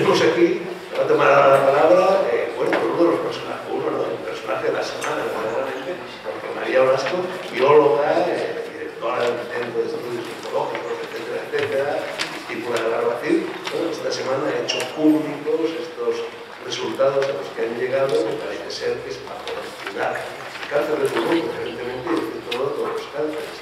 tenemos aquí, va a tomar la palabra, bueno, uno de los personajes, el personaje de la semana, verdaderamente, porque María Blasco, bióloga, directora del Centro de Estudios Psicológicos, etcétera, etcétera, discípula de Barbacid, bueno, esta semana ha hecho públicos estos resultados a los que han llegado, que parece ser que es para poder curar el cáncer de pulmón, evidentemente, y de todos los cánceres.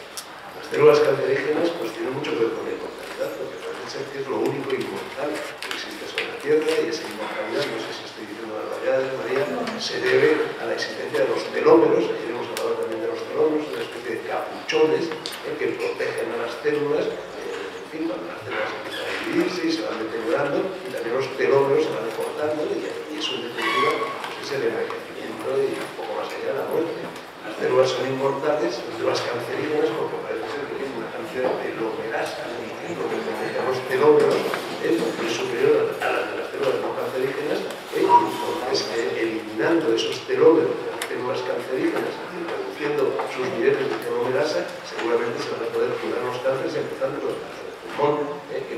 Las células cancerígenas pues tienen mucho que ver con la inmortalidad, porque parece ser que es lo único inmortal que existe sobre la Tierra, y esa inmortalidad, no sé si estoy diciendo barbaridades, María, se debe a la existencia de los telómeros. Ayer hemos hablado también de los telómeros, una especie de capuchones que protegen a las células, en fin, cuando las células empiezan a dividirse y se van deteriorando, y también los telómeros se van cortando, y eso en definitiva pues es el envejecimiento y un poco más allá de la muerte. Las células son inmortales, las células cancerígenas, porque parece ser que tienen una cantidad de telomerasa, lo que protege a los telómeros, es superior a las de las células no cancerígenas, y entonces eliminando esos telómeros de las células cancerígenas, reduciendo sus niveles de telomerasa, seguramente se van a poder curar los cánceres, empezando por el cáncer de pulmón, que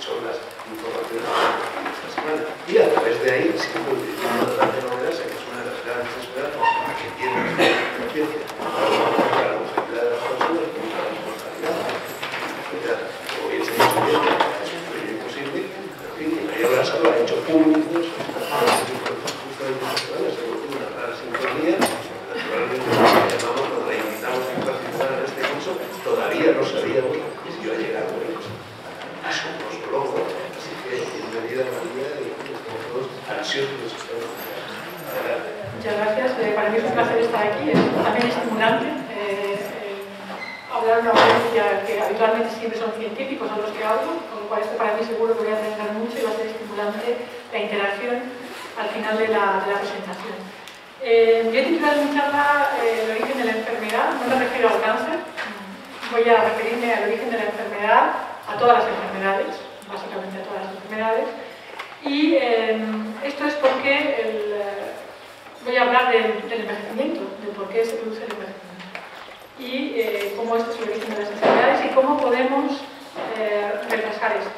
son las informaciones de esta semana. Y a través de ahí, siempre utilizando la telomerasa, que es una de las grandes esperanzas que tiene la ciencia para la longevidad de las personas, con la responsabilidad, etc. Como bien se ha dicho bien, es imposible, en fin, y María Blasco ha hecho públicos, justamente esta semana se volvió una rara sintonía, naturalmente nos reinvitamos a participar en este curso, todavía no sabíamos que se iba a llegar a su logro, así que bienvenida María, y estamos todos ansiosos. Muchas gracias, para mí es un placer estar aquí, es también estimulante hablar en una audiencia que habitualmente siempre son científicos a los que hablo, con lo cual esto para mí seguro que voy a aprender mucho y va a ser estimulante la interacción al final de la presentación. Yo he titulado mi charla El origen de la enfermedad, no me refiero al cáncer, voy a referirme al origen de la enfermedad, a todas las enfermedades, básicamente a todas las enfermedades, y esto es porque voy a hablar del envejecimiento, de por qué se produce el envejecimiento, y cómo esto es el origen de las enfermedades y cómo podemos retrasar esto.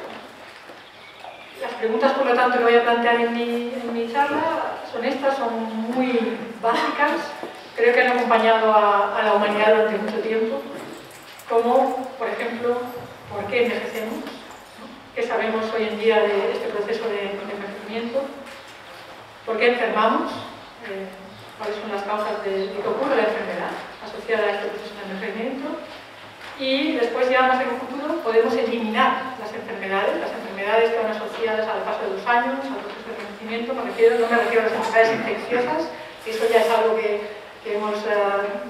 Las preguntas, por lo tanto, que voy a plantear en mi charla son estas, son muy básicas, creo que han acompañado a la humanidad durante mucho tiempo, como, por ejemplo, ¿por qué envejecemos? ¿Qué sabemos hoy en día de este proceso de envejecimiento? ¿Por qué enfermamos? ¿Cuáles son las causas de que ocurre la enfermedad asociada a este proceso de envejecimiento? Y después, ya más en el futuro, podemos eliminar las enfermedades que van asociadas al paso de los años, al proceso de envejecimiento. No me refiero a las enfermedades infecciosas, que eso ya es algo que hemos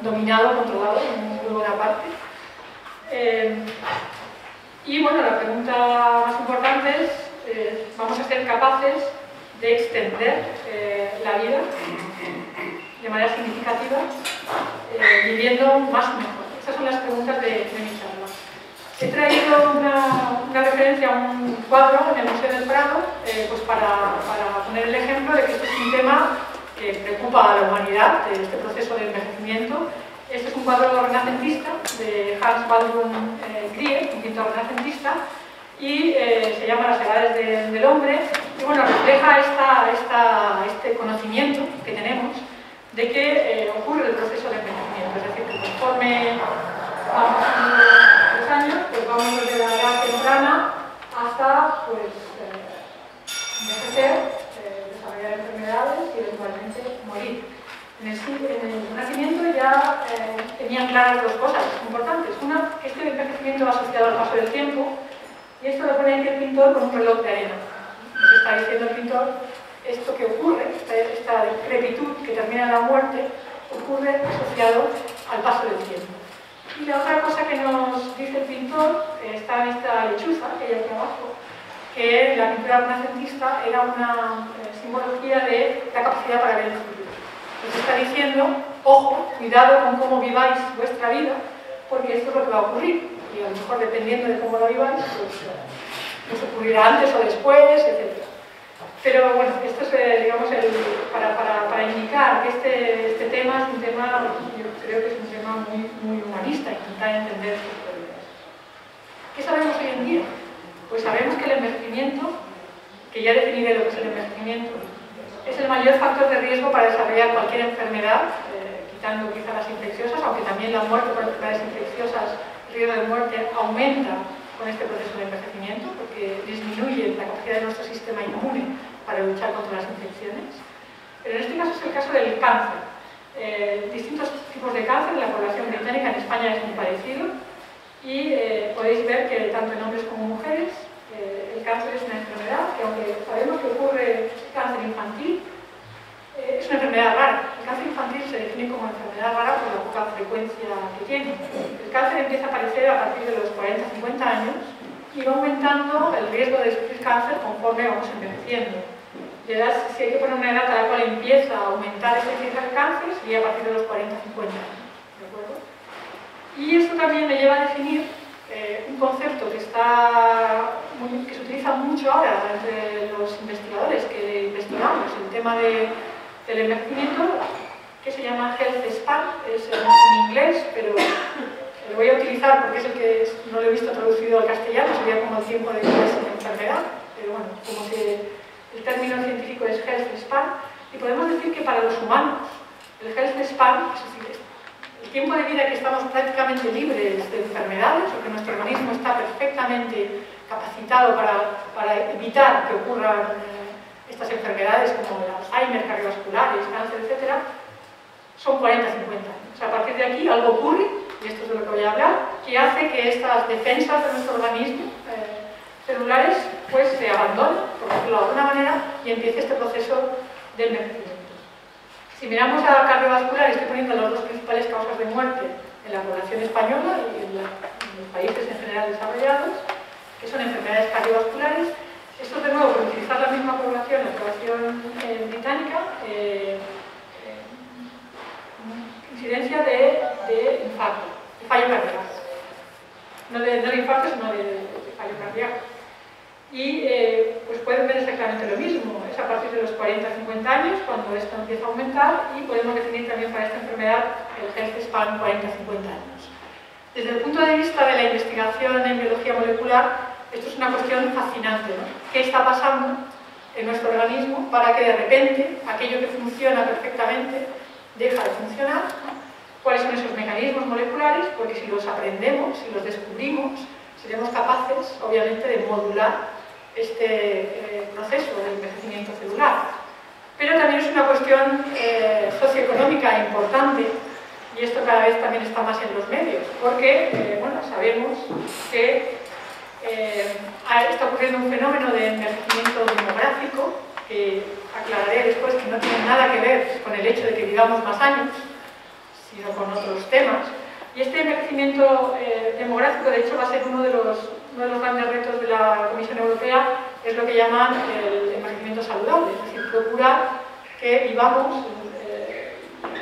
dominado, controlado en muy buena parte. Y bueno, la pregunta más importante es, ¿vamos a ser capaces de extender la vida de manera significativa, viviendo más o mejor? Estas son las preguntas de mi charla. He traído una referencia a un cuadro en el Museo del Prado, pues para poner el ejemplo de que este es un tema que preocupa a la humanidad, de este proceso de envejecimiento. Este es un cuadro renacentista de Hans Baldung Grieg, un pintor renacentista, y se llama Las edades del hombre, y bueno, refleja este conocimiento que tenemos de que ocurre el proceso de envejecimiento, es decir, que conforme vamos pasando los años, pues vamos desde la edad temprana hasta pues, envejecer, desarrollar enfermedades y eventualmente morir. En el Renacimiento ya tenían claras dos cosas importantes. Una, que este envejecimiento va asociado al paso del tiempo, y esto lo pone aquí el pintor con un reloj de arena. Nos está diciendo el pintor, esto que ocurre, esta decrepitud que termina en la muerte, ocurre asociado al paso del tiempo. Y la otra cosa que nos dice el pintor está en esta lechuza que hay aquí abajo, que en la pintura renacentista era una simbología de la capacidad para ver el futuro. Nos está diciendo, ojo, cuidado con cómo viváis vuestra vida, porque esto es lo que va a ocurrir. Y a lo mejor, dependiendo de cómo lo viváis, pues ocurrirá antes o después, etc. Pero bueno, esto es, digamos, para indicar que este tema es un tema, yo creo que es un tema muy humanista, intentar entender estos problemas. ¿Qué sabemos hoy en día? Pues sabemos que el envejecimiento, que ya definiré lo que es el envejecimiento, es el mayor factor de riesgo para desarrollar cualquier enfermedad, quitando quizá las infecciosas, aunque también la muerte por enfermedades infecciosas, el riesgo de muerte aumenta con este proceso de envejecimiento, porque disminuye la capacidad de nuestro sistema inmune para luchar contra las infecciones. Pero en este caso es el caso del cáncer. Distintos tipos de cáncer en la población británica, en España es muy parecido, y podéis ver que tanto en hombres como mujeres el cáncer es una enfermedad que, aunque sabemos que ocurre cáncer infantil, es una enfermedad rara. El cáncer infantil se define como enfermedad rara por la poca frecuencia que tiene. El cáncer empieza a aparecer a partir de los 40-50 años y va aumentando el riesgo de sufrir cáncer conforme vamos envejeciendo. Si hay que poner una edad a la cual empieza a aumentar esta incidencia de cáncer, sería a partir de los 40-50 años. ¿De acuerdo? Y esto también me lleva a definir un concepto que se utiliza mucho ahora entre los investigadores que investigamos el tema del envejecimiento, que se llama Health Span, es en inglés, pero lo voy a utilizar porque es el que no lo he visto traducido al castellano, sería como el tiempo de vida sin enfermedad, pero bueno, como que el término científico es Health Span, y podemos decir que para los humanos el Health Span, es decir, el tiempo de vida que estamos prácticamente libres de enfermedades, o que nuestro organismo está perfectamente capacitado para evitar que ocurran estas enfermedades como el Alzheimer, cardiovasculares, cáncer, etc., son 40-50 años. O sea, a partir de aquí algo ocurre, y esto es de lo que voy a hablar, que hace que estas defensas de nuestro organismo celulares pues se abandonen, por decirlo de alguna manera, y empiece este proceso de envejecimiento. Si miramos a cardiovascular, estoy poniendo las dos principales causas de muerte en la población española y en los países en general desarrollados, que son enfermedades cardiovasculares. Esto, de nuevo, por utilizar la misma población, la población británica, incidencia de infarto, de fallo cardíaco. No de infarto, sino de fallo cardíaco. Y pues pueden ver exactamente lo mismo, es a partir de los 40-50 años cuando esto empieza a aumentar, y podemos definir también para esta enfermedad el Health Span 40-50 años. Desde el punto de vista de la investigación en biología molecular, esto es una cuestión fascinante, ¿no? ¿Qué está pasando en nuestro organismo para que de repente aquello que funciona perfectamente deja de funcionar, ¿no? ¿Cuáles son esos mecanismos moleculares? Porque si los aprendemos, si los descubrimos, seremos capaces, obviamente, de modular este proceso de envejecimiento celular. Pero también es una cuestión socioeconómica importante, y esto cada vez también está más en los medios, porque bueno, sabemos que está ocurriendo un fenómeno de envejecimiento demográfico, que aclararé después que no tiene nada que ver con el hecho de que vivamos más años, sino con otros temas. Y este envejecimiento demográfico, de hecho, va a ser uno de los grandes retos de la Comisión Europea, es lo que llaman el envejecimiento saludable, es decir, procurar que vivamos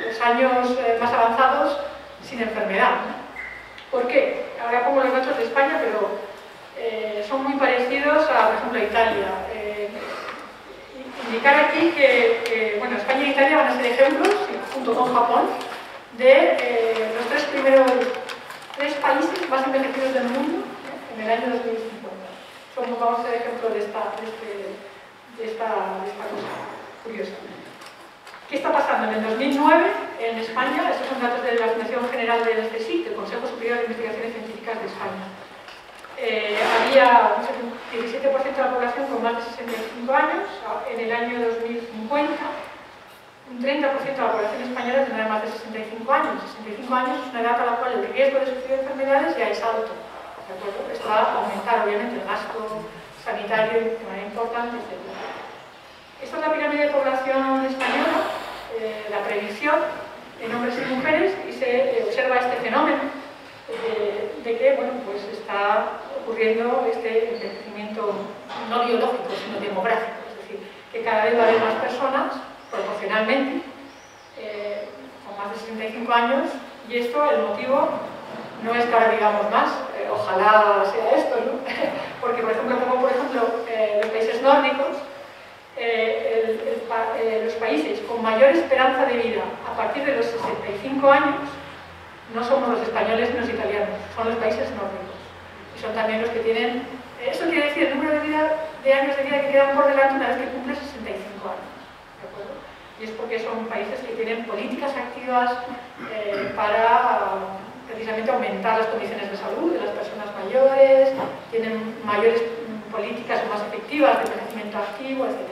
los años más avanzados sin enfermedad, ¿no? ¿Por qué? Ahora pongo los datos de España, pero son muy parecidos a, por ejemplo, a Italia. Indicar aquí que bueno, España e Italia van a ser ejemplos, junto con Japón, de los tres países más envejecidos del mundo en el año 2050. Vamos a ser ejemplo de esta cosa curiosa. ¿Qué está pasando? En el 2009, en España, estos son datos de la Fundación General del CSIC, del Consejo Superior de Investigaciones Científicas de España. Había un 17% de la población con más de 65 años. En el año 2050, un 30% de la población española tendrá más de 65 años. 65 años es una edad a la cual el riesgo de sufrir enfermedades ya es alto. ¿De acuerdo? Esto va a aumentar, obviamente, el gasto sanitario de manera importante, etc. Esta es la pirámide de población española, la previsión en hombres y mujeres, y se observa este fenómeno de que bueno, pues está ocurriendo este envejecimiento no biológico, sino demográfico, es decir, que cada vez va a haber más personas, proporcionalmente, con más de 65 años, y esto, el motivo, no es que ahora digamos más, ojalá sea esto, ¿no? Porque, por ejemplo, como por ejemplo los países nórdicos, los países con mayor esperanza de vida a partir de los 65 años no somos los españoles ni los italianos, son los países nórdicos. Y son también los que tienen... Esto quiere decir el número de vida de años de vida que quedan por delante una vez que cumple 65 años. ¿De acuerdo? Y es porque son países que tienen políticas activas para precisamente aumentar las condiciones de salud de las personas mayores, tienen mayores políticas más efectivas de envejecimiento activo, etc.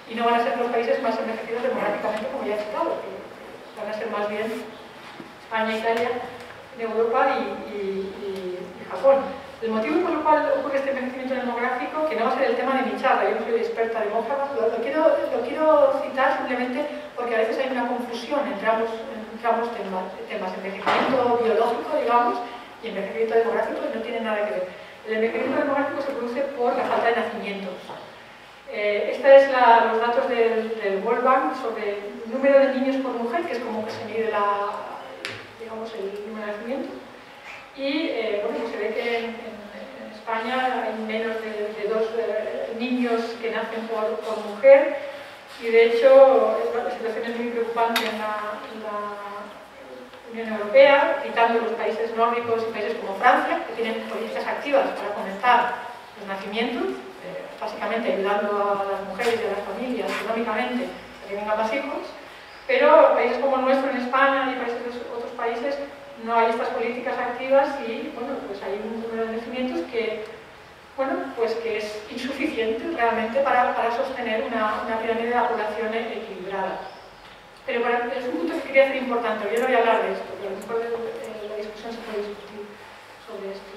Y no van a ser los países más envejecidos demográficamente, como ya he citado, que van a ser más bien España, Italia, en Europa y Japón. El motivo por el cual ocurre este envejecimiento demográfico, que no va a ser el tema de mi charla, yo no soy experta demógrafa, lo quiero citar simplemente porque a veces hay una confusión entre ambos temas, envejecimiento biológico, digamos, y envejecimiento demográfico, y no tiene nada que ver. El envejecimiento demográfico se produce por la falta de nacimientos. Estos es los datos del World Bank sobre el número de niños por mujer, que es como que se mide digamos, el número de nacimientos. Y bueno, pues se ve que en España hay menos de 2 niños que nacen por mujer, y de hecho la situación es muy preocupante en la Unión Europea, quitando los países nórdicos y países como Francia, que tienen políticas activas para fomentar los nacimientos, básicamente ayudando a las mujeres y a las familias económicamente a que vengan más hijos, pero países como el nuestro en España y otros países no hay estas políticas activas y bueno, pues hay un número de nacimientos que, bueno, pues que es insuficiente realmente para sostener una pirámide de la población equilibrada. Pero es un punto que quería hacer importante, yo no voy a hablar de esto, pero a lo mejor en la discusión se puede discutir sobre esto.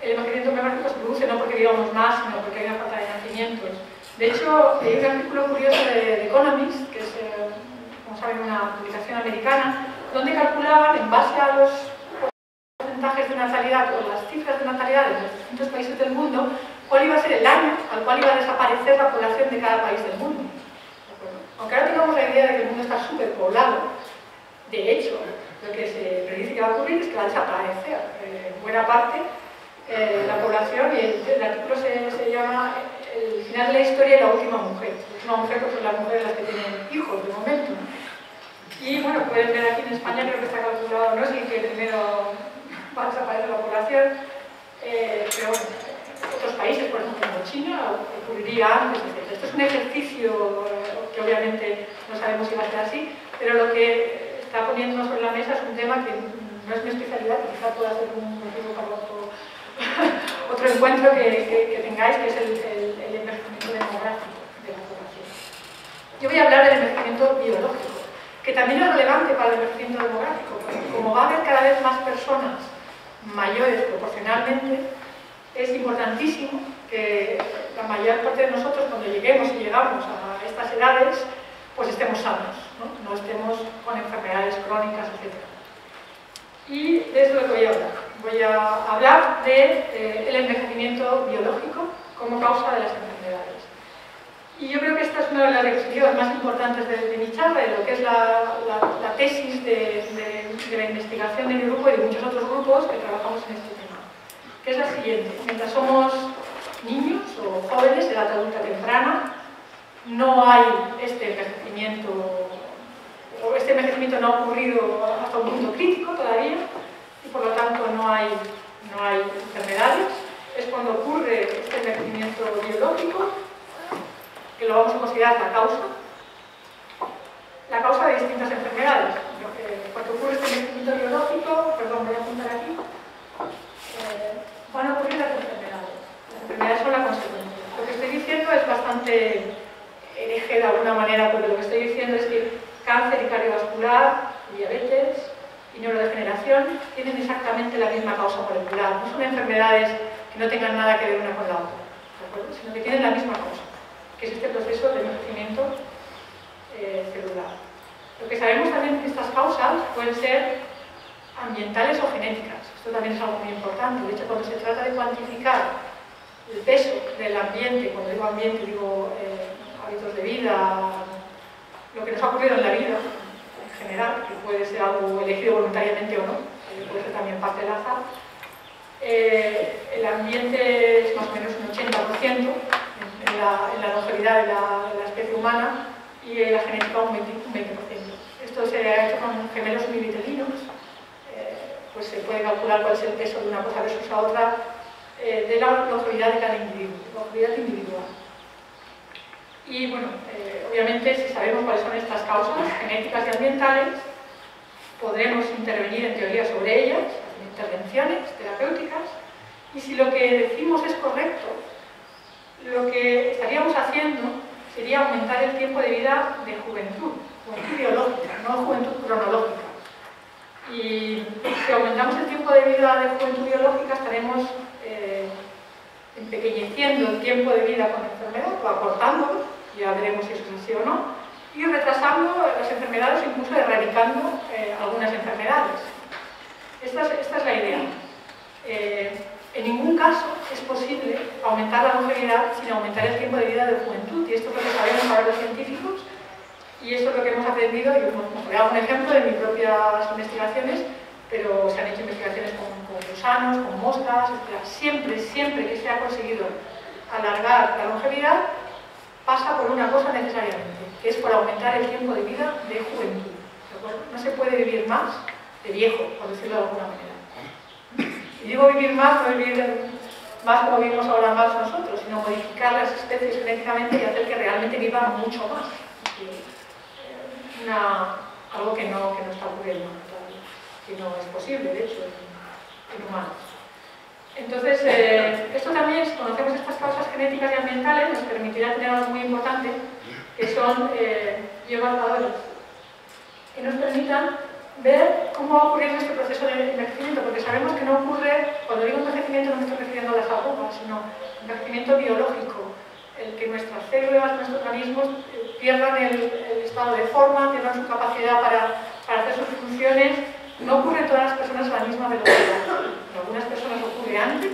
El envejecimiento demográfico se produce no porque vivamos más, sino porque hay una falta de nacimientos. De hecho, hay un artículo curioso de Economist, que es, como saben, una publicación americana, donde calculaban, en base a los porcentajes de natalidad o las cifras de natalidad de los distintos países del mundo, cuál iba a ser el año al cual iba a desaparecer la población de cada país del mundo. Aunque ahora tengamos la idea de que el mundo está superpoblado, de hecho, lo que se predice que va a ocurrir es que va a desaparecer en buena parte la población, y el artículo se llama El final de la historia y la última mujer. La última mujer pues son las mujeres las que tienen hijos de momento, ¿no? Y bueno, pueden ver aquí en España, creo que está calculado, no sé que primero va a desaparecer la población, pero bueno, otros países, por ejemplo como China, ocurriría antes, etc. Esto es un ejercicio que obviamente no sabemos si va a ser así, pero lo que está poniendo sobre la mesa es un tema que no es mi especialidad, que quizá pueda ser un motivo para otro encuentro que tengáis, que es el envejecimiento demográfico de la población. Yo voy a hablar del envejecimiento biológico, que también es relevante para el envejecimiento demográfico, porque como va a haber cada vez más personas mayores proporcionalmente, es importantísimo que la mayor parte de nosotros, cuando lleguemos y llegamos a estas edades, pues estemos sanos, no estemos con enfermedades crónicas, etc. Y de eso es lo que voy a hablar. Voy a hablar del envejecimiento biológico como causa de las enfermedades. Y yo creo que esta es una de las diapositivas más importantes de mi charla, de lo que es la tesis de la investigación de mi grupo y de muchos otros grupos que trabajamos en este tema, que es la siguiente. Mientras somos niños o jóvenes de edad adulta temprana, no hay este envejecimiento, o este envejecimiento no ha ocurrido hasta un punto crítico todavía, y por lo tanto no hay enfermedades. Es cuando ocurre este envejecimiento biológico que lo vamos a considerar la causa de distintas enfermedades. Cuando ocurre este envejecimiento biológico, perdón, voy a apuntar aquí, van a ocurrir las enfermedades. Las enfermedades son la consecuencia. Lo que estoy diciendo es bastante hereje de alguna manera, porque lo que estoy diciendo es que cáncer y cardiovascular, diabetes y neurodegeneración tienen exactamente la misma causa molecular. No son enfermedades que no tengan nada que ver una con la otra, ¿de acuerdo? Sino que tienen la misma causa, que es este proceso de envejecimiento celular. Lo que sabemos también es que estas causas pueden ser ambientales o genéticas. Esto también es algo muy importante. De hecho, cuando se trata de cuantificar el peso del ambiente, cuando digo ambiente digo hábitos de vida, lo que nos ha ocurrido en la vida en general, que puede ser algo elegido voluntariamente o no, puede ser también parte del azar, el ambiente es más o menos un 80% en la longevidad de la especie humana, y la genética un 20%. Esto se ha hecho con gemelos univitelinos, pues se puede calcular cuál es el peso de una cosa versus la otra de la longevidad de cada individuo, longevidad individual. Y bueno, obviamente si sabemos cuáles son estas causas genéticas y ambientales, podremos intervenir en teoría sobre ellas, hacer intervenciones terapéuticas, y si lo que decimos es correcto, lo que estaríamos haciendo sería aumentar el tiempo de vida de juventud biológica, no juventud cronológica. Y si aumentamos el tiempo de vida de juventud biológica, estaremos empequeñeciendo el tiempo de vida con enfermedad, o acortándolo, ya veremos si eso es así o no, y retrasando las enfermedades, incluso erradicando algunas enfermedades. Esta es la idea. En ningún caso es posible aumentar la longevidad sin aumentar el tiempo de vida de juventud, y esto es lo que sabemos ahora los científicos, y esto es lo que hemos aprendido. Yo os voy a dar un ejemplo de mis propias investigaciones, pero se han hecho investigaciones con gusanos, con moscas, etc. Siempre que se ha conseguido alargar la longevidad, pasa por una cosa necesariamente, que es por aumentar el tiempo de vida de juventud. ¿De acuerdo? No se puede vivir más de viejo, por decirlo de alguna manera. Y digo vivir más, no vivir más como vivimos ahora más nosotros, sino modificar las especies genéticamente y hacer que realmente vivan mucho más. Algo que no está ocurriendo todavía, que no es posible, de hecho, en humanos. Entonces, esto también, si conocemos estas causas genéticas y ambientales, nos permitirá tener algo muy importante, que son biomarcadores, que nos permitan ver cómo va ocurriendo este proceso de envejecimiento, porque sabemos que no ocurre, cuando digo envejecimiento no me estoy refiriendo a las arrugas, sino envejecimiento biológico, el que nuestras células, nuestros organismos pierdan el estado de forma, pierdan su capacidad para hacer sus funciones. No ocurre en todas las personas a la misma velocidad. En algunas personas ocurre antes,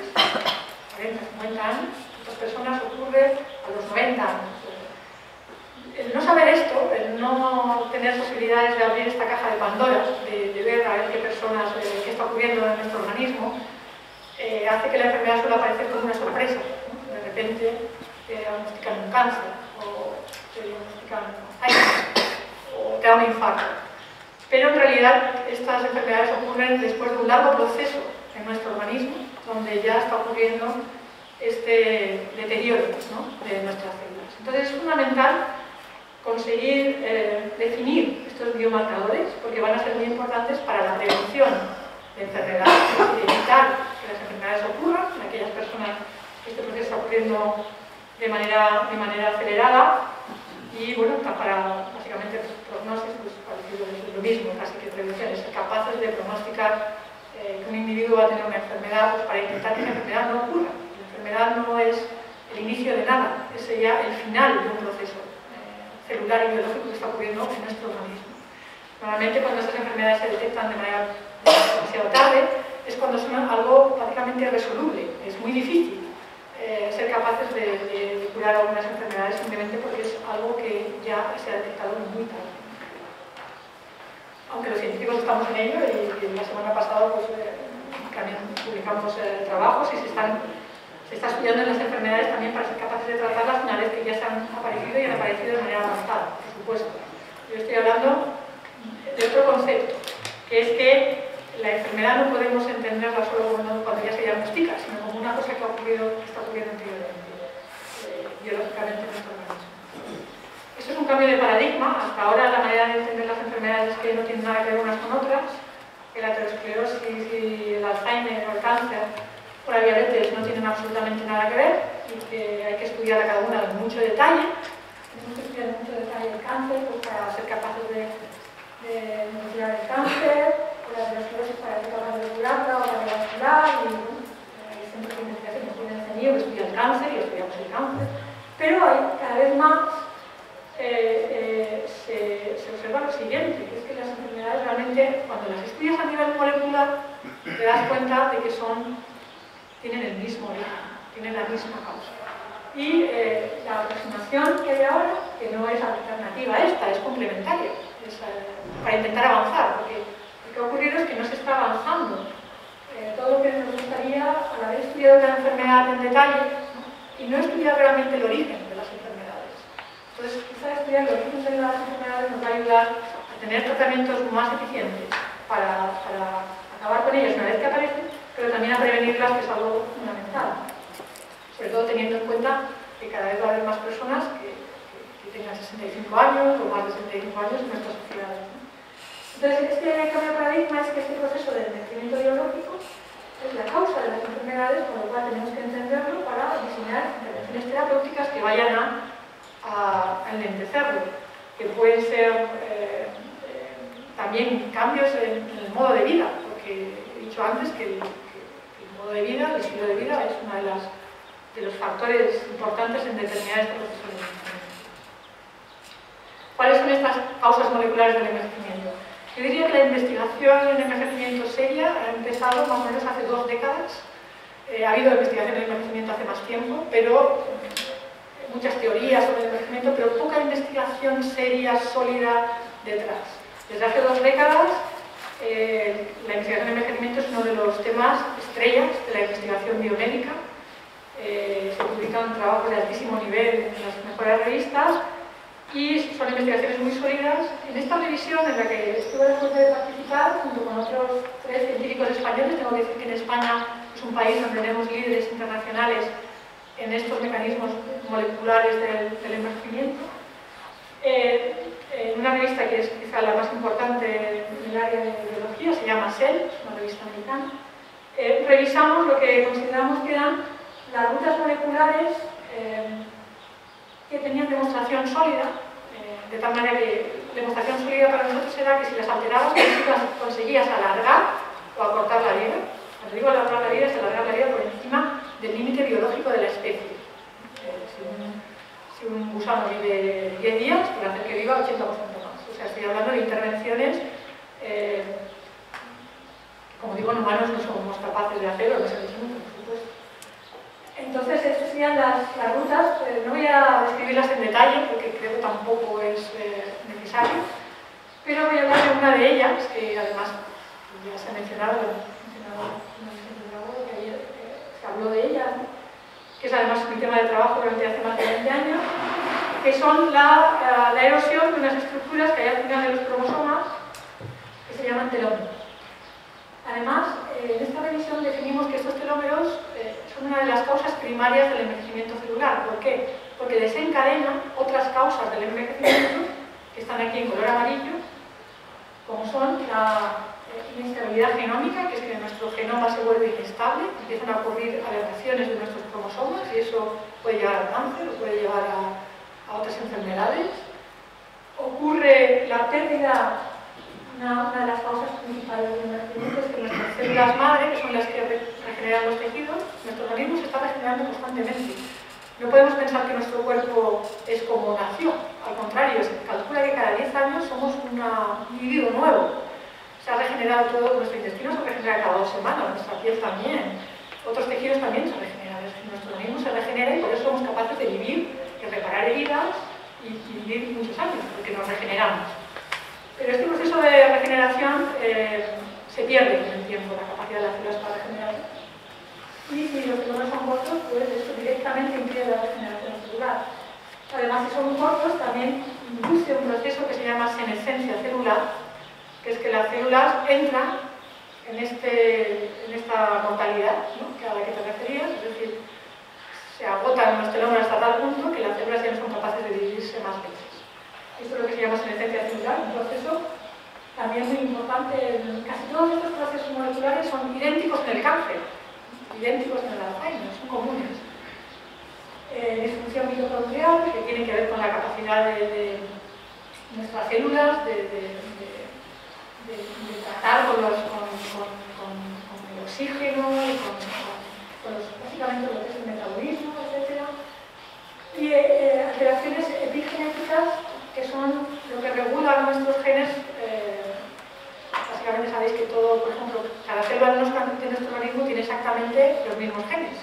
40, 50 años, en otras personas ocurre a los 90 años. El no saber esto, el no tener posibilidades de abrir esta caja de Pandora, de ver a ver qué está ocurriendo en nuestro organismo, hace que la enfermedad suele aparecer como una sorpresa, ¿no? De repente te diagnostican un cáncer, o te diagnostican Alzheimer, o te da un infarto. Pero en realidad estas enfermedades ocurren después de un largo proceso en nuestro organismo, donde ya está ocurriendo este deterioro, ¿no?, de nuestras células. Entonces es fundamental conseguir definir estos biomarcadores, porque van a ser muy importantes para la prevención de enfermedades, es decir, evitar que las enfermedades ocurran en aquellas personas que este proceso está ocurriendo de manera acelerada, y bueno, para básicamente prognosis, pues parecido es lo mismo, casi que prevención, es ser capaces de pronosticar que un individuo va a tener una enfermedad, pues para intentar que esa enfermedad no ocurra. La enfermedad no es el inicio de nada, es ya el final de un proceso celular y biológico que está ocurriendo en nuestro organismo. Normalmente cuando estas enfermedades se detectan de manera demasiado tarde, es cuando son algo prácticamente irresoluble, es muy difícil ser capaces de curar algunas enfermedades simplemente porque es algo que ya se ha detectado muy tarde. Aunque los científicos estamos en ello, y la semana pasada pues, también publicamos trabajos y se está estudiando en las enfermedades también para ser capaces de tratarlas una vez que ya se han aparecido y han aparecido de manera avanzada, por supuesto. Yo estoy hablando de otro concepto, que es que la enfermedad no podemos entenderla solo cuando ya se diagnostica, sino como una cosa que está ocurriendo anteriormente, biológicamente en nuestro organismo. Eso es un cambio de paradigma. Hasta ahora la manera de entender las enfermedades es que no tienen nada que ver unas con otras, que la aterosclerosis y el Alzheimer o el cáncer o la diabetes no tienen absolutamente nada que ver y que hay que estudiar a cada una en mucho detalle. Tenemos que estudiar en mucho detalle el cáncer pues, para ser capaces de estudiar el cáncer, o la aterosclerosis para ser capaces de curarla, o la cardiovascular, y hay centros de investigación que estudian el CENIO, que estudian el cáncer y estudiamos el cáncer. Pero hay cada vez más se observa lo siguiente, que es que las enfermedades realmente, cuando las estudias a nivel molecular, te das cuenta de que tienen el mismo origen, tienen la misma causa. Y la aproximación que hay ahora, que no es alternativa a esta, es complementaria, para intentar avanzar, porque lo que ha ocurrido es que no se está avanzando. Todo lo que nos gustaría, al haber estudiado la enfermedad en detalle, ¿no?, y no estudiar realmente el origen de las enfermedades. Entonces, quizá estudiar el origen de las enfermedades nos va a ayudar a tener tratamientos más eficientes para acabar con ellas una vez que aparecen, pero también a prevenirlas, que es algo fundamental. Sobre todo teniendo en cuenta que cada vez va a haber más personas que tengan 65 años o más de 65 años en nuestras sociedades, ¿no? Entonces, este cambio de paradigma es que este proceso de envejecimiento biológico es la causa de las enfermedades, con lo cual tenemos que entenderlo para diseñar intervenciones terapéuticas que vayan a enlentecerlo, que pueden ser también cambios en el modo de vida, porque he dicho antes que el modo de vida, el estilo de vida, es uno de los factores importantes en determinar este proceso de envejecimiento. ¿Cuáles son estas causas moleculares del envejecimiento? Yo diría que la investigación en envejecimiento seria ha empezado más o menos hace 2 décadas. Ha habido investigación en envejecimiento hace más tiempo, pero muchas teorías sobre el envejecimiento, pero poca investigación seria, sólida detrás. Desde hace 2 décadas, la investigación en envejecimiento es uno de los temas estrellas de la investigación biomédica. Se publican trabajos de altísimo nivel en las mejores revistas y son investigaciones muy sólidas. En esta revisión, en la que estuve la suerte de participar, junto con otros 3 científicos españoles, tengo que decir que en España es un país donde tenemos líderes internacionales en estos mecanismos moleculares del envejecimiento. En una revista que es quizá la más importante en el área de biología, se llama Cell, es una revista americana, revisamos lo que consideramos que eran las rutas moleculares que tenían demostración sólida, de tal manera que demostración sólida para nosotros era que si las alterabas conseguías alargar o acortar la vida. Cuando digo alargar la vida, es alargar la vida por encima del límite biológico de la especie. Si un gusano vive 10 días, puede hacer que viva 80% más. O sea, estoy hablando de intervenciones que, como digo, en humanos no somos capaces de hacer, o no se han hecho nunca, por supuesto. Entonces, estas serían las rutas. No voy a describirlas en detalle, porque creo que tampoco es necesario, pero voy a hablar de una de ellas, que además ya se ha mencionado, que ayer se habló de ella, ¿no? Que es además mi tema de trabajo durante hace más de 20 años, que son la erosión de unas estructuras que hay al final de los cromosomas, que se llaman telómeros. Además, en esta revisión definimos que estos telómeros son una de las causas primarias del envejecimiento celular. ¿Por qué? Porque desencadenan otras causas del envejecimiento, que están aquí en color amarillo, como son la inestabilidad genómica, que es que nuestro genoma se vuelve inestable, empiezan a ocurrir aberraciones de nuestros cromosomas y eso puede llevar al cáncer o puede llevar a otras enfermedades. Ocurre la pérdida, una de las causas principales del envejecimiento es que nuestras células madre, que son las que regeneran los tejidos, nuestro organismo se está regenerando constantemente. No podemos pensar que nuestro cuerpo es como nació, al contrario, se calcula que cada 10 años somos un individuo nuevo. Se ha regenerado todo, nuestro intestino se regenera cada 2 semanas, nuestra piel también, otros tejidos también se regeneran, nuestro organismo se regenera y por eso somos capaces de vivir, de reparar heridas y vivir muchos años, porque nos regeneramos. Pero este proceso de regeneración se pierde con el tiempo, la capacidad de las células para regenerarse. Y si los telómeros son cortos, pues esto directamente impide la regeneración celular. Además, si son cortos, también induce un proceso que se llama senescencia celular, que es que las células entran en esta mortalidad, ¿no?, a la que te referías, es decir, se agotan los telómeros hasta tal punto que las células ya no son capaces de dividirse más veces. Esto es lo que se llama senescencia celular, un proceso también muy importante. Casi todos estos procesos moleculares son idénticos en el cáncer, idénticos en el Alzheimer, son comunes. Disfunción mitocondrial, que tiene que ver con la capacidad de nuestras células de tratar con el oxígeno, básicamente lo que es el metabolismo, etc. Y alteraciones epigenéticas, que son lo que regulan nuestros genes. Básicamente sabéis que todo, por ejemplo, cada célula de nuestro organismo tiene exactamente los mismos genes,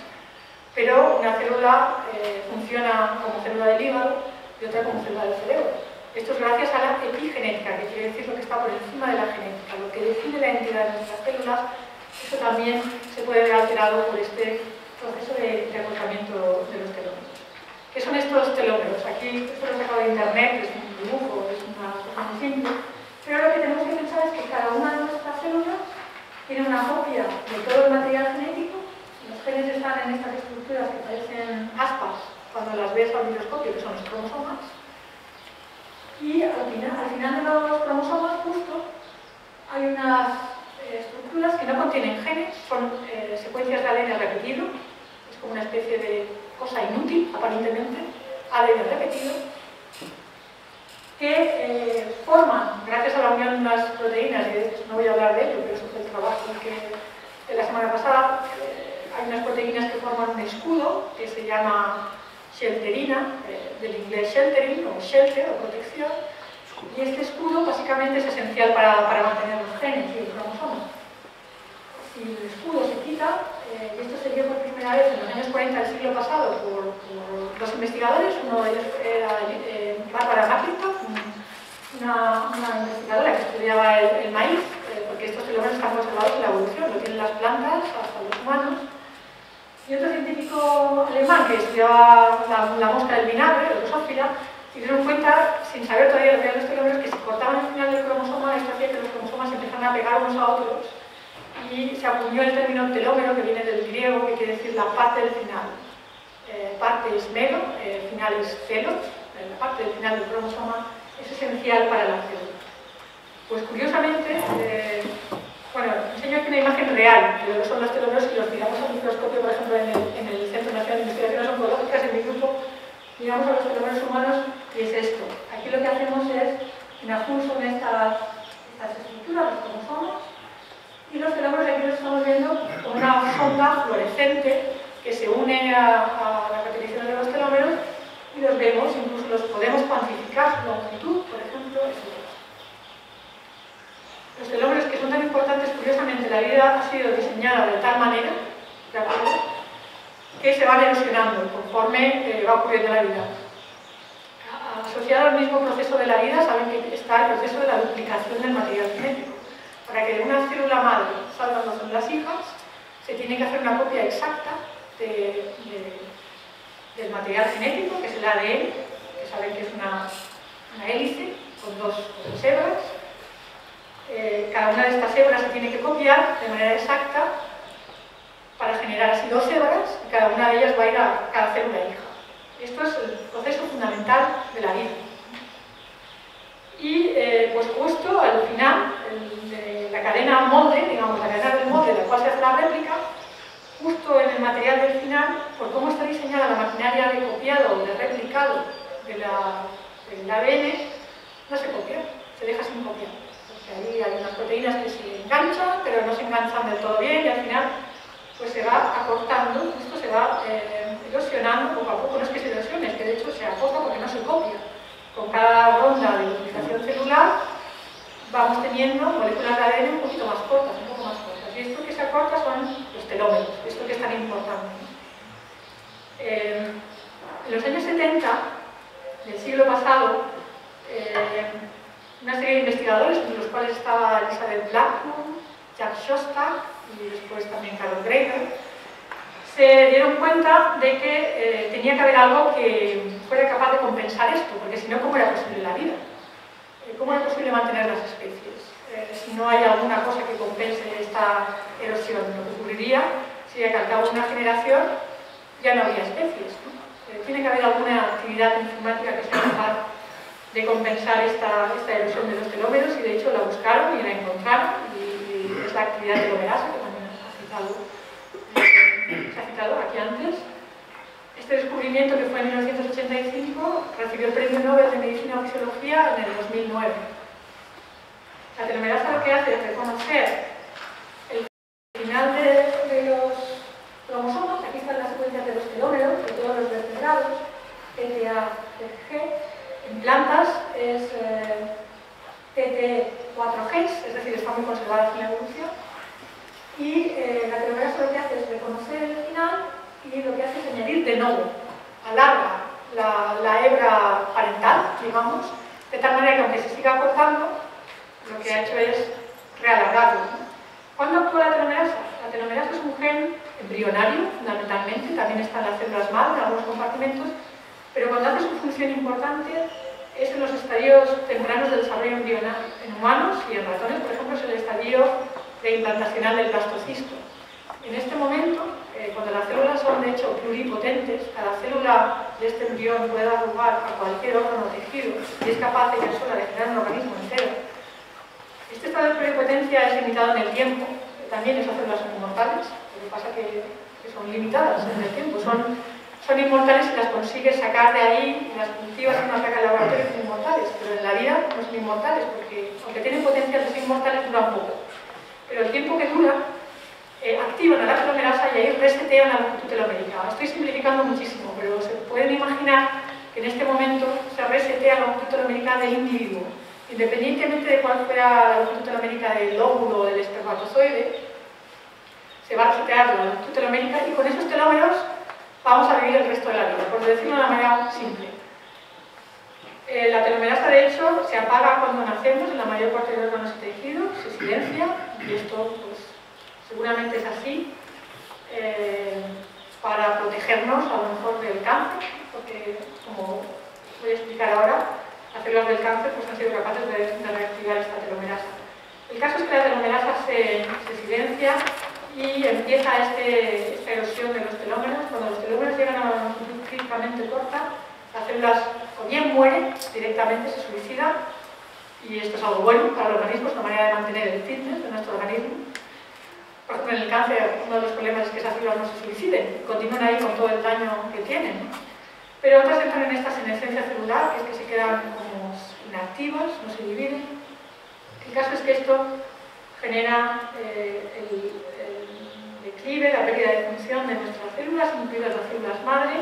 pero una célula funciona como célula del hígado y otra como célula del cerebro. Esto es gracias a la epigenética, que quiere decir lo que está por encima de la genética, lo que define la identidad de nuestras células. Eso también se puede ver alterado por este proceso de agotamiento de los telómeros. ¿Qué son estos telómeros? Aquí, esto lo he sacado de internet, es un dibujo, es una cosa muy simple, pero lo que tenemos que pensar es que cada una de nuestras células tiene una copia de todo el material genético. Los genes están en estas estructuras que parecen aspas cuando las ves al microscopio, que son los cromosomas. Y al final de los cromosomas justo hay unas estructuras que no contienen genes, son secuencias de ADN repetido, es como una especie de cosa inútil, aparentemente, ADN repetido, que forman, gracias a la unión de unas proteínas, y no voy a hablar de ello, pero eso fue el trabajo de la semana pasada, hay unas proteínas que forman un escudo que se llama shelterina, del inglés sheltering o shelter o protección, y este escudo básicamente es esencial para mantener los genes y el cromosoma. Si el escudo se quita, y esto se dio por primera vez en los años 40 del siglo pasado por dos investigadores, uno de ellos era Barbara McClintock, una investigadora que estudiaba el maíz, porque estos telómeros están conservados en la evolución, lo tienen las plantas hasta los humanos, y otro científico alemán que estudiaba la mosca del vinagre, la Drosophila, se dieron cuenta, sin saber todavía lo que eran los telómeros, que si cortaban el final del cromosoma, esto hacía que los cromosomas se empezaran a pegar unos a otros, y se acuñó el término telómero, que viene del griego, que quiere decir la parte del final. Parte es mero, el final es celos, la parte del final del cromosoma es esencial para la célula. Pues curiosamente, bueno, enseño aquí una imagen real de lo que son los telómeros y los miramos al microscopio, por ejemplo, en el Centro Nacional de Investigaciones Oncológicas, en mi grupo, miramos a los telómeros humanos y es esto. Aquí lo que hacemos es un ajuste en estas estructuras, los cromosomas, y los telómeros aquí los estamos viendo con una sonda fluorescente que se une a las repeticiones de los telómeros y los vemos, incluso los podemos cuantificar, su longitud, por ejemplo, es los telómeros, que son tan importantes, curiosamente la vida ha sido diseñada de tal manera, ¿de acuerdo?, que se van erosionando conforme va ocurriendo la vida. Asociado al mismo proceso de la vida, saben que está el proceso de la duplicación del material genético. Para que de una célula madre salgan dos células hijas, se tiene que hacer una copia exacta del material genético, que es el ADN, que saben que es una hélice con dos hebras. Cada una de estas hebras se tiene que copiar de manera exacta para generar así dos hebras, y cada una de ellas va a ir a cada célula hija. Esto es el proceso fundamental de la vida. Y pues justo al final de la cadena molde, digamos, la cadena del molde de la cual se hace la réplica, justo en el material del final, por cómo está diseñada la maquinaria de copiado o de replicado del ADN, no se copia, se deja sin copiar. Porque ahí hay unas proteínas que se enganchan, pero no se enganchan del todo bien, y al final pues se va acortando, esto se va erosionando poco a poco. No es que se erosione, es que de hecho se acorta porque no se copia. Con cada ronda de duplicación celular vamos teniendo moléculas de ADN un poquito más cortas, un poco más cortas. Y esto que se acorta son los telómeros, esto que es tan importante. En los años 70 del siglo pasado, una serie de investigadores, entre los cuales estaba Elizabeth Blackburn, Jack Szostak y después también Carol Dreyer, se dieron cuenta de que tenía que haber algo que fuera capaz de compensar esto, porque si no, ¿cómo era posible la vida? ¿Cómo era posible mantener las especies? Si no hay alguna cosa que compense esta erosión, lo que ocurriría sería que al cabo de una generación ya no habría especies, ¿no? Tiene que haber alguna actividad enzimática que sea capaz de compensar esta erosión de los telómeros, y de hecho la buscaron y la encontraron, y es la actividad telomerasa, que también se ha citado aquí antes. Este descubrimiento, que fue en 1985, recibió el Premio Nobel de Medicina o Fisiología en el 2009. La telomerasa lo que hace es reconocer el final de los cromosomas. Aquí están las secuencias de los telómeros, de todos los vertebrados, TTA, TG. En plantas es TT4Gs, es decir, está muy conservada en la evolución. Y la telomerasa lo que hace es reconocer el final, y lo que hace es añadir de nuevo, alarga la hebra parental, digamos, de tal manera que aunque se siga cortando, lo que ha hecho es realargarlo. ¿Cuándo actúa la telomerasa? La telomerasa es un gen embrionario, fundamentalmente, también están las células madre en algunos compartimentos, pero cuando hace su función importante es en los estadios tempranos del desarrollo embrionario. En humanos y en ratones, por ejemplo, es el estadio preimplantacional del blastocisto. En este momento, cuando las células son de hecho pluripotentes, cada célula de este embrión puede dar lugar a cualquier órgano o tejido y es capaz ella sola de generar un organismo entero. Este estado de pluripotencia es limitado en el tiempo, también esas células son inmortales, lo que pasa que son limitadas en el tiempo, son inmortales si las consigues sacar de ahí y las cultivas en una placa de laboratorio son inmortales, pero en la vida no son inmortales porque aunque tienen potencial de ser inmortales duran poco. Pero el tiempo que dura activan a la telomerasa y ahí resetean la longitud telomérica. Estoy simplificando muchísimo, pero se pueden imaginar que en este momento se resetea la longitud telomérica del individuo. Independientemente de cuál fuera la longitud telomérica del óvulo o del espermatozoide, se va a resetear la longitud telomérica y con esos telómeros vamos a vivir el resto de la vida, por decirlo de una manera simple. La telomerasa, de hecho, se apaga cuando nacemos en la mayor parte de los órganos y tejidos, se silencia, y esto pues, seguramente es así, para protegernos a lo mejor del cáncer, porque, como voy a explicar ahora, las células del cáncer pues, han sido capaces de reactivar esta telomerasa. El caso es que la telomerasa se silencia y empieza esta erosión de los telómeros. Cuando los telómeros llegan a una longitud críticamente corta, las células o bien mueren directamente, se suicidan, y esto es algo bueno para el organismo, es una manera de mantener el fitness de nuestro organismo. Por ejemplo, en el cáncer, uno de los problemas es que esas células no se suiciden, continúan ahí con todo el daño que tienen, ¿no? Pero otras entran en esta senescencia celular, que es que se quedan como inactivas, no se dividen. El caso es que esto genera el declive, la pérdida de función de nuestras células, incluidas las células madre,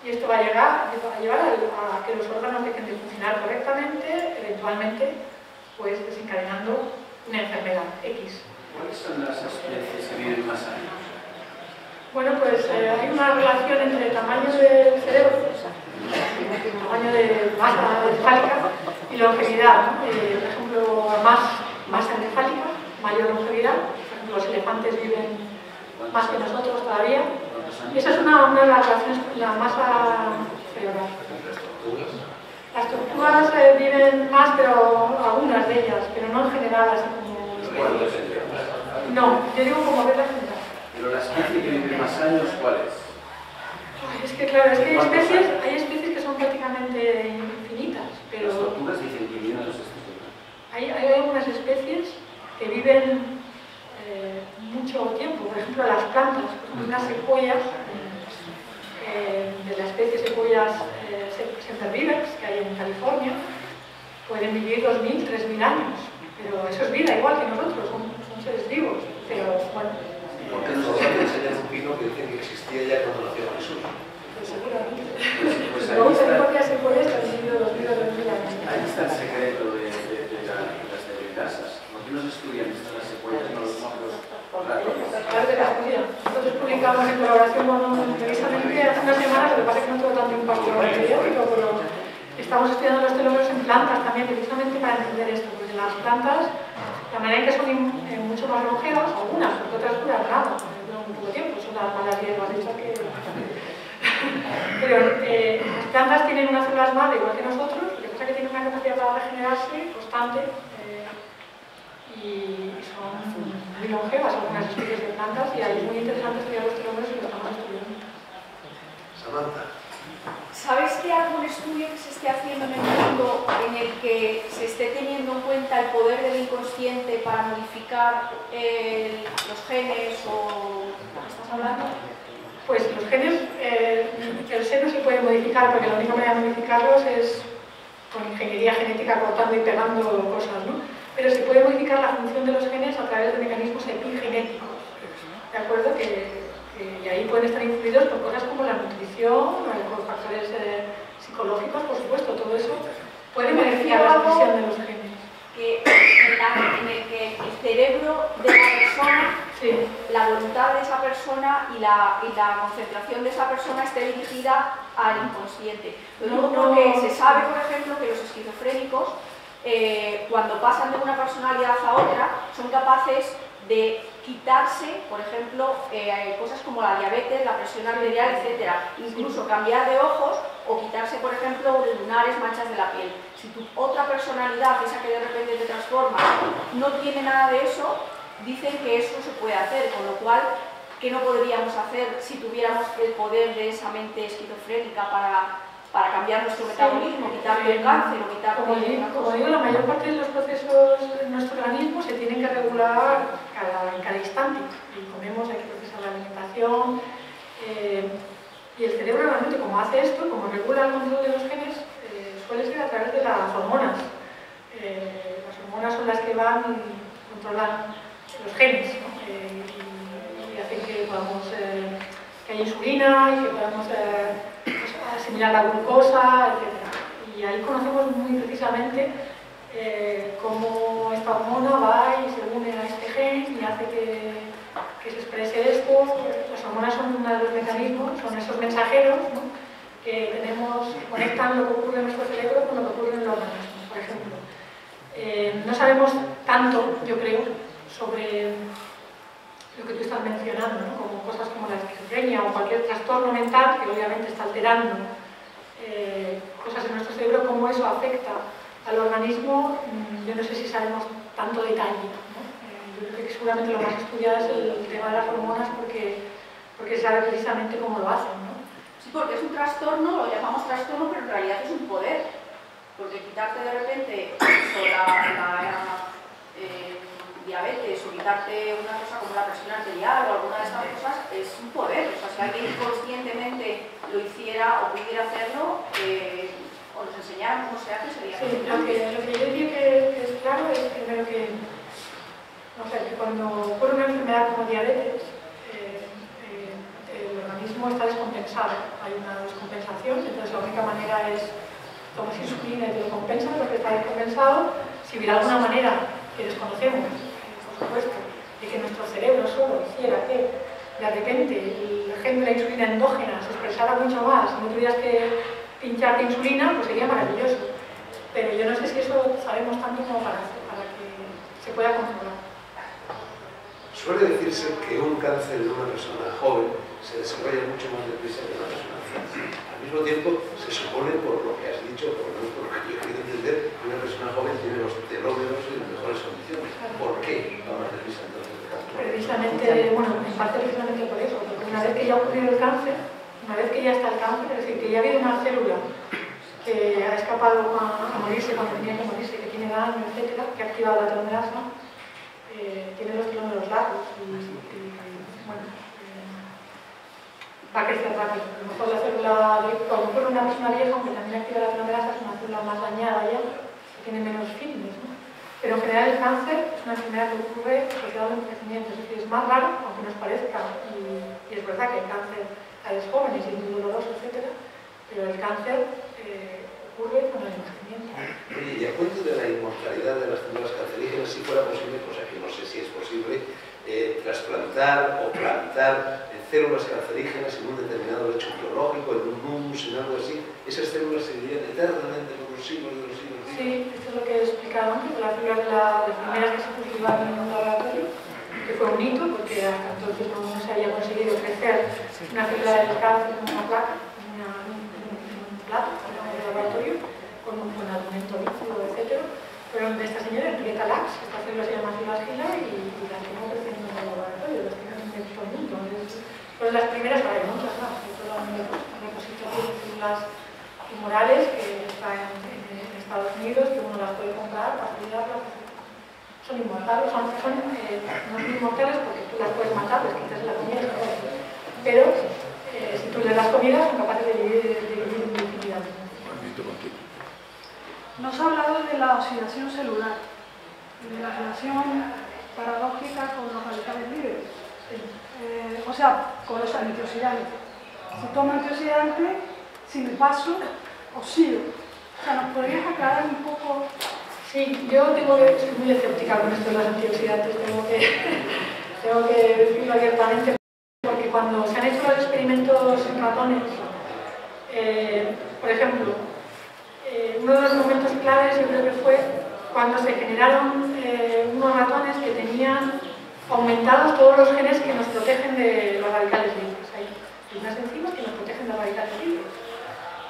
y esto va a llevar a que los órganos dejen de funcionar correctamente, eventualmente pues desencadenando una enfermedad X. ¿Cuáles son las especies que viven más años? Bueno, pues hay una relación entre el tamaño del cerebro, el tamaño de masa encefálica y longevidad, ¿no? Por ejemplo, más masa encefálica, mayor longevidad. Por ejemplo, los elefantes viven más que nosotros todavía. Y esa es una de las relaciones con la masa cerebral. Las tortugas viven más, pero algunas de ellas, pero no en general, así como... No, yo digo como regla general. Pero la especie que vive más años, ¿cuál es? Ay, es que claro, es que hay especies que son prácticamente infinitas, pero... Las tortugas dicen 500 especies. Hay algunas especies que viven mucho tiempo, por ejemplo las plantas, unas secuoyas, de la especie secuoyas sempervirens que hay en California, pueden vivir 2.000, 3.000 años, pero eso es vida igual que nosotros, son seres vivos, pero bueno. Porque nosotros enseñan un pino que dicen que existía ya cuando nació Jesús. Pues seguramente. Pues Luego secuoyas que han vivido 2.000 o 3.000 años. Ahí está el secreto de las casas. ¿Por qué los estudiantes de las secuoyas no los Claro que la estudian. Nosotros publicamos en colaboración con precisamente hace unas semanas, lo que pasa es que no tuvo tanto impacto periódico, pero estamos estudiando los telómeros en plantas también, precisamente para entender esto, porque las plantas, la manera en que son mucho más longevas, algunas, porque otras duran nada, duran un poco tiempo, son las malas hierbas hechas que... Pero las plantas tienen unas células madre igual que nosotros, lo que pasa es que tienen una capacidad para regenerarse constante y son muy longevas algunas especies de plantas, y ahí es muy interesante estudiar los telómeros y lo estamos estudiando. Samantha. ¿Sabes que hay algún estudio que se esté haciendo en el mundo en el que se esté teniendo en cuenta el poder del inconsciente para modificar los genes o lo que estás hablando? Pues los genes, el ser no se puede modificar, porque la única manera de modificarlos es con ingeniería genética, cortando y pegando cosas, ¿no? Pero se puede modificar la función de los genes a través de mecanismos epigenéticos, ¿de acuerdo? Y ahí pueden estar influidos por cosas como la nutrición, por factores psicológicos, por supuesto, todo eso puede modificar la función de los genes. En el que el cerebro de la persona, sí, la voluntad de esa persona y la concentración de esa persona esté dirigida al inconsciente. Lo digo porque se sabe, por ejemplo, que los esquizofrénicos, cuando pasan de una personalidad a otra, son capaces de quitarse, por ejemplo, cosas como la diabetes, la presión arterial, etc. Incluso cambiar de ojos o quitarse, por ejemplo, lunares, manchas de la piel. Si tu otra personalidad, esa que de repente te transforma, no tiene nada de eso, dicen que eso no se puede hacer, con lo cual ¿qué no podríamos hacer si tuviéramos el poder de esa mente esquizofrénica para cambiar nuestro metabolismo, quitarte el cáncer o quitarte como digo, la mayor parte de los procesos en nuestro organismo se tienen que regular en cada instante. Y comemos, hay que procesar la alimentación. Y el cerebro realmente, como hace esto, como regula el control de los genes, suele ser a través de las hormonas. Las hormonas son las que van y controlan los genes, ¿no? Y hacen que podamos que haya insulina y que podamos asimilar la glucosa, etc. Y ahí conocemos muy precisamente cómo esta hormona va y se une a este gen y hace que se exprese esto. Las hormonas son uno de los mecanismos, son esos mensajeros, ¿no?, que conectan lo que ocurre en nuestro cerebro con lo que ocurre en el organismo. Por ejemplo, no sabemos tanto, yo creo, sobre lo que tú estás mencionando, ¿no?, como cosas como la esquizofrenia o cualquier trastorno mental que obviamente está alterando cosas en nuestro cerebro, cómo eso afecta al organismo. Yo no sé si sabemos tanto detalle, ¿no? Yo creo que seguramente lo más estudiado es el tema de las hormonas porque se sabe precisamente cómo lo hacen, ¿no? Sí, porque es un trastorno, lo llamamos trastorno, pero en realidad es un poder. Porque quitarte de repente diabetes o quitarte una cosa como la presión arterial o alguna de estas cosas es un poder. O sea, si alguien conscientemente lo hiciera o pudiera hacerlo, o nos enseñaran cómo se hace, sería sí, lo que yo diría que es claro es primero que, que cuando ocurre una enfermedad como diabetes, el organismo está descompensado, hay una descompensación, entonces la única manera es tomas insulina y te lo compensa porque está descompensado. Si hubiera alguna manera que desconocemos, por supuesto, de que nuestro cerebro solo hiciera que de repente el gen de la insulina endógena se expresara mucho más y no tuvieras que pincharte insulina, pues sería maravilloso. Pero yo no sé si eso sabemos tanto como para que se pueda controlar. Suele decirse que un cáncer de una persona joven se desarrolla mucho más deprisa que una persona anciana. Al mismo tiempo, se supone, por lo que has dicho, por lo menos por lo que yo he querido entender, que una persona joven tiene los telómeros en mejores condiciones. ¿Por qué va más deprisa entonces el cáncer? Precisamente, bueno, en parte precisamente por eso, porque una vez que ya ha ocurrido el cáncer, una vez que ya está el cáncer, es decir, que ya ha habido una célula que ha escapado a morirse cuando tenía que morirse, que tiene daño, etcétera, que ha activado la telomerasa, tiene los telómeros largos y bueno, va a crecer rápido. A lo mejor la célula, a lo mejor una persona vieja, aunque también activa la telomerasa, es una célula más dañada ya, que tiene menos fitness, ¿no? Pero en general el cáncer es una enfermedad que ocurre asociada al envejecimiento, es decir, es más raro, aunque nos parezca, y es verdad que el cáncer a los jóvenes es muy doloroso, etcétera, pero el cáncer ocurre con el envejecimiento. Oye, y a cuento de la inmortalidad de las células cancerígenas, si fuera posible, cosa que no sé si es posible, trasplantar o plantar células cancerígenas en un determinado hecho biológico, en un humus, en algo así, esas células seguirían eternamente por los siglos de los siglos. Sí, esto es lo que he explicado antes, las células de las primeras que se cultivaron en un laboratorio, que fue un hito, porque hasta entonces no se había conseguido crecer una célula del cáncer en una placa, en un plato, en el laboratorio, con un argumento líquido, etc. Fueron de esta señora, Henrietta Lacks, esta célula se llama células Gila y las tenemos creciendo en el laboratorio, las tenemos en todo el mundo. Fueron las primeras, ahora hay muchas más, hay todo un repositorio de células tumorales que está en Estados Unidos, que uno las puede comprar, facilitarlas. Son inmortales, no son inmortales porque tú las puedes matar, les quitas la comida, pero si tú les das comida son capaces de vivir infinitamente. Nos ha hablado de la oxidación celular, de la relación paradójica con los radicales libres, o sea, con los antioxidantes. Si tomo antioxidante, si me paso, oxido. O sea, ¿nos podrías aclarar un poco? Sí, yo soy muy escéptica con esto de los antioxidantes, tengo que decirlo abiertamente, porque cuando se han hecho los experimentos en ratones, por ejemplo, uno de los momentos claves yo creo que fue cuando se generaron unos ratones que tenían aumentados todos los genes que nos protegen de los radicales libres. Hay unas enzimas que nos protegen de los radicales libres.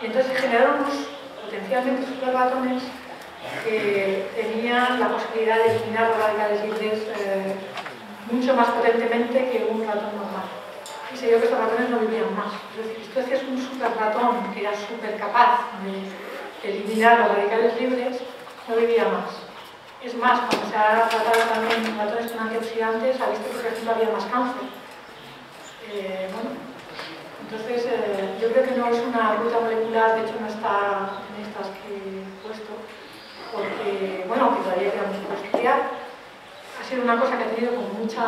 Y entonces se generaron unos potencialmente super ratones que tenían la posibilidad de eliminar los radicales libres mucho más potentemente que un ratón normal. y se vio que estos ratones no vivían más. Es decir, si tú hacías un super ratón que era súper capaz de eliminar los radicales libres, no vivía más. Es más, cuando se ha tratado también ratones con antioxidantes, ha visto que, por ejemplo, había más cáncer. Bueno, entonces yo creo que no es una ruta molecular, de hecho no está en estas que he puesto, porque, bueno, aunque todavía queda mucho por estudiar, ha sido una cosa que ha tenido como mucha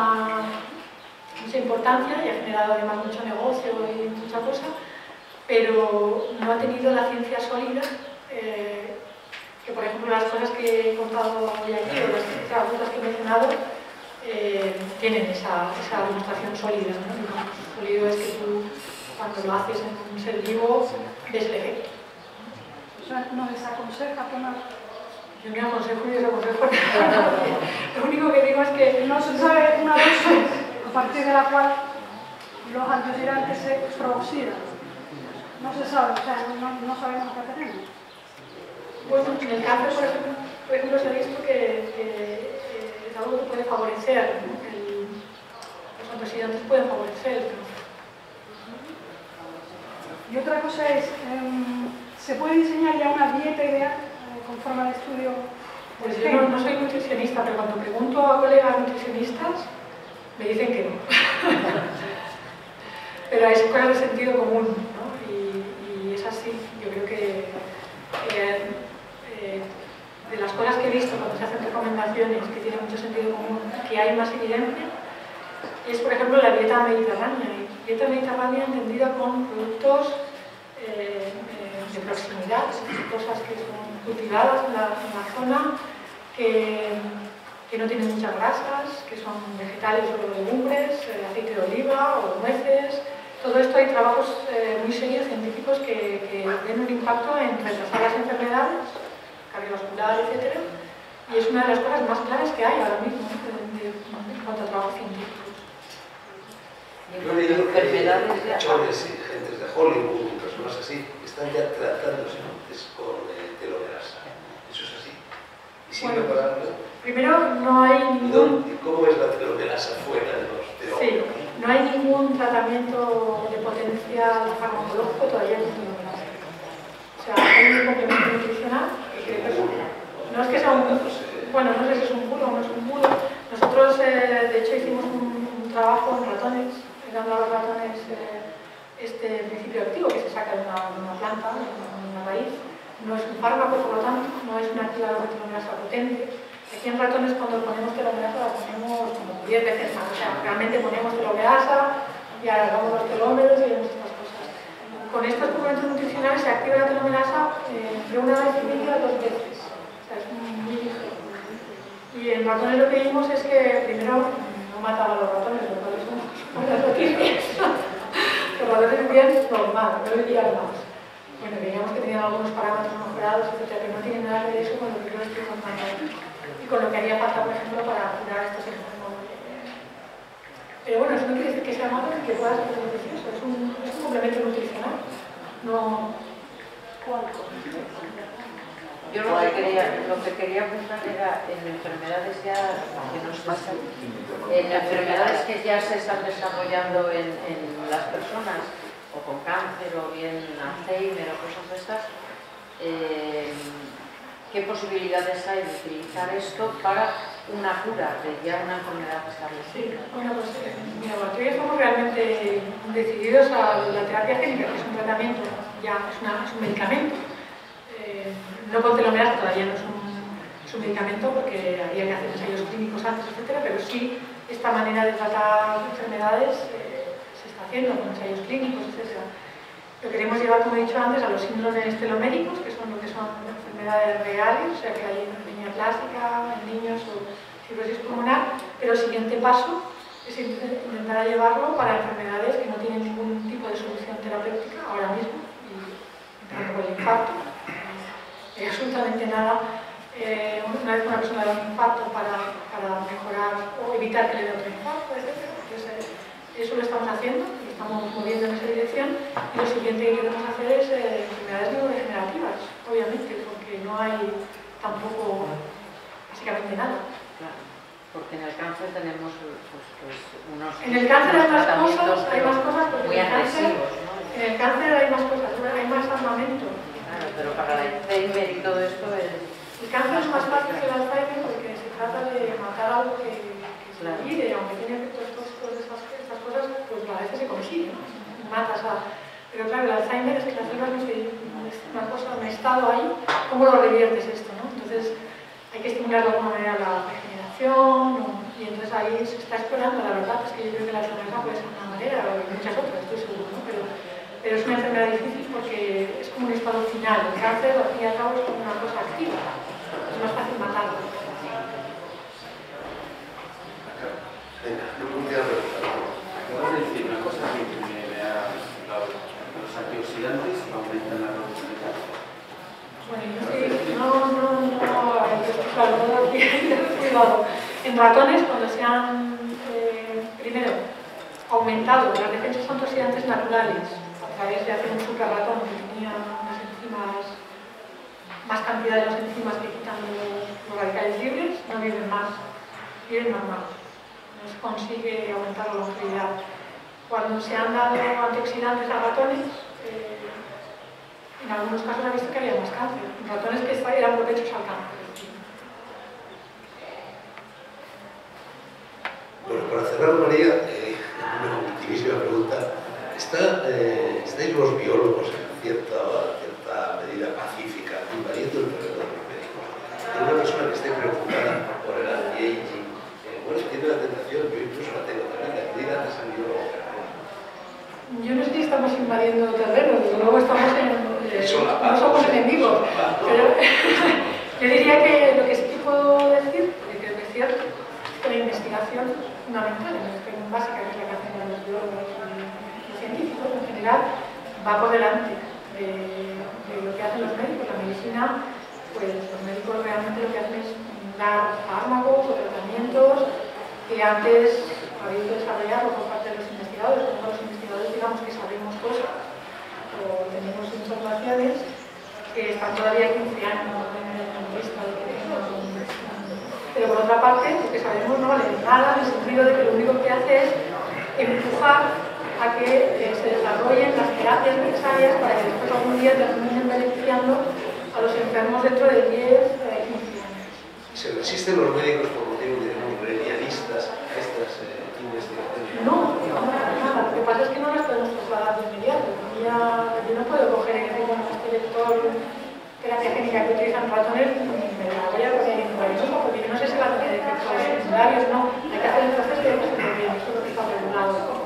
importancia y ha generado además mucho negocio y mucha cosa, pero no ha tenido la ciencia sólida que, por ejemplo, las cosas que he contado hoy aquí o las rutas que he mencionado tienen esa demostración sólida, ¿no? Lo sólido es que tú, cuando lo haces en un ser vivo, ves el efecto. O sea, ¿no les aconseja tomar? Yo me aconsejo y desaconsejo nada. Lo único que digo es que no se sabe una dosis a partir de la cual los antioxidantes se prooxidan. No se sabe, o sea, no sabemos qué tenemos. Bueno, en el cáncer, por ejemplo, se ha visto que es algo que puede favorecer, ¿no? Los antioxidantes pueden favorecer el cáncer. Y otra cosa es, ¿se puede diseñar ya una dieta ideal conforme al estudio? Pues yo no soy nutricionista, pero cuando pregunto a colegas nutricionistas, me dicen que no. Pero hay cosas de sentido común, ¿no? Y es así. Yo creo que de las cosas que he visto cuando se hacen recomendaciones que tienen mucho sentido común, que hay más evidencia, es, por ejemplo, la dieta mediterránea. Y dieta mediterránea entendida con productos de proximidad, cosas que son cultivadas en la zona, que no tienen muchas grasas, que son vegetales o legumbres, aceite de oliva o nueces. Todo esto hay trabajos muy serios científicos que tienen un impacto en retrasar las enfermedades cardiovasculares, etc. Y es una de las cosas más claras que hay ahora mismo en cuanto a trabajos científicos. Yo he leído que actores y gentes de Hollywood, personas así, están ya tratándose antes con telomerasa. Eso es así. Y sin prepararlo. Primero, no hay ningún... ¿Y cómo es la telomerasa fuera de los telomeros? Sí, no hay ningún tratamiento de potencia farmacológico todavía con telomerasa. O sea, hay un complemento nutricional que no es que sea un... Bueno, no sé si es un bulo o no es un bulo. Nosotros, de hecho, hicimos un trabajo en ratones, dando a los ratones este principio activo que se saca de una planta, de una raíz. No es un fármaco, por lo tanto, no es una activador de telomerasa potente. Aquí en ratones, cuando ponemos telomerasa, la ponemos como 10 veces más. O sea, realmente ponemos telomerasa y alargamos los telómeros y vemos estas cosas. Con estos suplementos nutricionales se activa la telomerasa de 1 vez y media a 2 veces. O sea, es muy ligero. Y en ratones lo que vimos es que, primero, no mataba a los ratones, los cuales son buenas noticias. Los ratones vivían normal, no vivían más. Bueno, veíamos que tenían algunos parámetros mejorados, etc., pero no tienen nada que ver eso con lo que yo estoy contando aquí. Y con lo que haría falta, por ejemplo, para curar estos enfermos. Pero bueno, eso no quiere decir que sea malo ni que pueda ser beneficioso, es un complemento nutricional. No... Yo lo que quería preguntar era en enfermedades ya que nos pasan, en enfermedades que ya se están desarrollando en las personas, o con cáncer, o bien Alzheimer, o cosas de estas, ¿qué posibilidades hay de utilizar esto para una cura de ya una enfermedad establecida? Sí, bueno, pues mira, aquí estamos realmente decididos a la terapia génica, que es un tratamiento, ya es un medicamento. No con telomerasa todavía no es un medicamento porque habría que hacer ensayos clínicos antes, etc., pero sí esta manera de tratar enfermedades se está haciendo con ensayos clínicos, etc. Lo queremos llevar, como he dicho antes, a los síndromes teloméricos, que son lo que son enfermedades reales, o sea que hay en anemia plástica, en niños o fibrosis pulmonar, pero el siguiente paso es intentar llevarlo para enfermedades que no tienen ningún tipo de solución terapéutica ahora mismo, y empezando por el infarto. Absolutamente nada. Una vez una persona le da un infarto para mejorar o evitar que le dé otro infarto, etc. Entonces, eso lo estamos haciendo, y estamos moviendo en esa dirección. Y lo siguiente que queremos hacer es enfermedades neurodegenerativas, obviamente, porque no hay tampoco básicamente nada. Porque en el cáncer tenemos pues, unos En el cáncer hay más tratamientos cosas porque muy en el cáncer, agresivos, ¿no? en el cáncer hay más cosas, hay más armamento. Claro, pero para el Alzheimer y todo esto es... El cáncer es más fácil que el Alzheimer porque se trata de matar algo que se olvide, aunque tiene efectos tóxicos de estas cosas, pues a veces se consigue, ¿no? Matas a... Pero claro, el Alzheimer es que las células no se... es una cosa, un estado ahí, ¿cómo lo reviertes esto, no? Entonces hay que estimular de alguna manera la regeneración y entonces ahí se está explorando, la verdad es que yo creo que la enfermedad puede ser una manera o muchas otras, estoy seguro, ¿no? Pero es una enfermedad difícil porque es como un estado final, el cáncer al fin y al cabo es como una cosa activa, es más fácil matarlo. Venga, no me quiero preguntar. Acabas de decir una cosa que me ha asustado. Los antioxidantes aumentan la producción de cáncer. Bueno, yo sí, cuidado. En ratones, cuando se han, primero, aumentado las defensas antioxidantes naturales a través de hacer un superratón que tenía unas enzimas, más cantidad de las enzimas que quitan los radicales libres, no viven más, viven normal. No se consigue aumentar la longevidad. Cuando se han dado antioxidantes a ratones, en algunos casos ha visto que había más cáncer, ratones que eran propensos al cáncer. Bueno, para cerrar, María, una ultimísima pregunta. ¿Estáis los biólogos en cierta medida pacífica invadiendo el terreno de los médicos? Una persona que esté preocupada por el anti-aging, bueno, tiene la tentación, yo incluso la tengo también, de acudir a esa bióloga. Yo no sé si estamos invadiendo terreno, desde luego estamos no somos enemigos, pero yo diría que lo que sí que puedo decir, porque creo que es cierto, es que la investigación fundamental, la investigación básica, que es la que hacen los biólogos y científicos en general, va por delante de lo que hacen los médicos. La medicina, pues los médicos realmente lo que hacen es dar fármacos o tratamientos que antes había que desarrollarlo por parte de los investigadores. Como los investigadores digamos que sabemos cosas o tenemos informaciones que están todavía 15 años en vista de que pero por otra parte, lo que sabemos no vale nada, en el sentido de que lo único que hace es empujar a que se desarrollen las terapias necesarias para que después algún día terminen beneficiando a los enfermos dentro de 10, 15 años. ¿Se resisten los médicos por motivos, digamos, gremialistas a estas investigaciones? No, nada. Lo que pasa es que no las podemos trasladar de inmediato. Yo no puedo coger y decir, bueno, este vector terapia génica que utilizan ratones, me la voy a poner en intravenosa porque yo no sé si va a tener efectos secundarios, no. Hay que hacer el proceso de que se bien, eso es lo que está regulado.